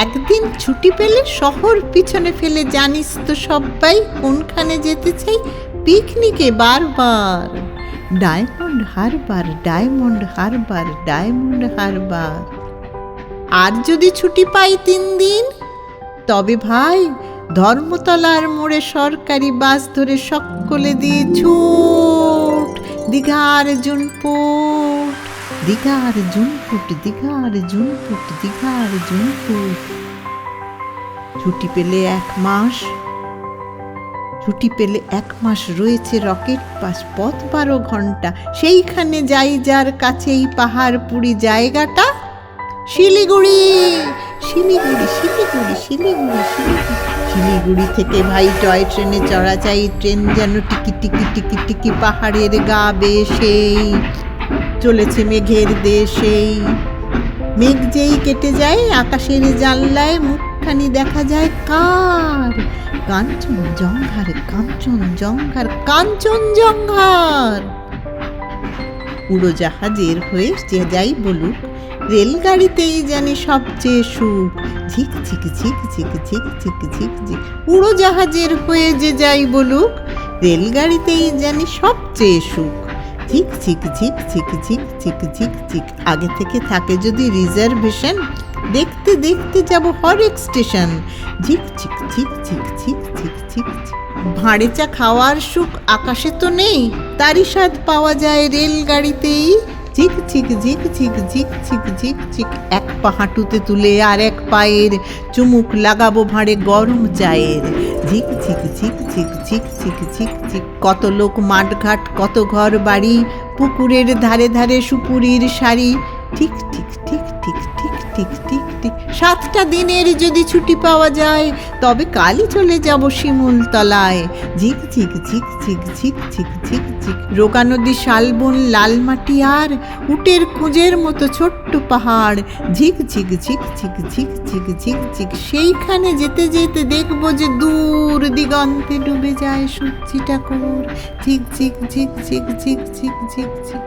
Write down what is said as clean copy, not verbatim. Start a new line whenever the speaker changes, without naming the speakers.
একদিন ছুটি পেলে শহর পিছনে ফেলে জানিস তো সবাই কোনখানে যেতে চাই পিকনিকে বারবার। ডায়মন্ড হারবার, ডায়মন্ড হারবার, ডায়মন্ড হারবার। আর যদি ছুটি পাই 3 দিন, তবে ভাই ধর্মতলার মোড়ে সরকারি বাস ধরে সকলে দিয়ে ছুট দীঘার জুনপুট, দীঘার জুনপুট, দীঘার জুনপুট, দীঘার জুনপুট। ছুটি পেলে 1 মাস, ছুটি পেলে 1 মাস রয়েছে রকেট পাস, পথ 12 ঘন্টা। সেইখানে যাই যার কাছেই পাহাড়পুরি জায়গাটা শিলিগুড়ি, শিলিগুড়ি, শিলিগুড়ি, শিলিগুড়ি, শিলিগুড়ি। শিলিগুড়ি থেকে ভাই টয় ট্রেনে চড়া চাই, ট্রেন যেন টিকি টিকি টিকি টিকি পাহাড়ের গা বেয়ে সেই চলেছে মেঘের দেশেই। মেঘ যেই কেটে যায় আকাশের জানলায় মুখখানি দেখা যায় কার? কাঞ্চনজঙ্ঘার, কাঞ্চনজঙ্ঘার, কাঞ্চনজঙ্ঘার। উড়োজাহাজের হয়ে যে যাই বলুক, রেলগাড়িতেই জানি সবচেয়ে সুখ। ঝিক ঝিক ঝিক ঝিক ঝিক ঝিক ঝিক ঝিক। উড়োজাহাজের হয়ে যে যাই বলুক, রেলগাড়িতেই জানি সবচেয়ে সুখ। ঝিক ঝিক ঝিক ঝিক ঝিক ঝিক ঝিক ঝিক। আগে থেকে থাকে যদি রিজার্ভেশন, দেখতে দেখতে যাব হরেক স্টেশন। ঝিক ঝিক ঝিক ঝিক ঝিক ঝিক ঝিক ঝিক। ভাঁড়ে চা খাওয়ার সুখ আকাশে তো নেই, তারই স্বাদ পাওয়া যায় রেলগাড়িতেই। ঝিক ঝিক ঝিক ঝিক ঝিক ঝিক ঝিক ঝিক। 1 পা হাঁটুতে তুলে আর 1 পায়ের চুমুক লাগাবো ভাঁড়ে গরম চায়ের। ঝিক ঝিক ঝিক ঝিক ঝিক ঝিক ঝিক ঝিক। কত লোক মাঠঘাট, কত ঘর বাড়ি, পুকুরের ধারে ধারে সুপুরির শাড়ি। ঠিক ঠিক ঠিক ঠিক ঠিক ঠিক ঠিক ঠিক। 7টা দিনের যদি ছুটি পাওয়া যায়, তবে কালই চলে যাব শিমুলতলায়। ঝিক ঝিক ঝিক ঝিক ঝিক ঝিক ঝিক ঝিক। রোগা নদী, শালবন, লাল মাটি আর উটের খুঁজের মতো ছোট্ট পাহাড়। ঝিক ঝিক ঝিক ঝিক ঝিক ঝিক ঝিক ঝিক। সেইখানে যেতে যেতে দেখবো যে দূর দিগন্তে ডুবে যায় সূর্যি ঠাকুর। ঝিক ঝিক ঝিক ঝিক ঝিক ঝিক ঝিক ঝিক।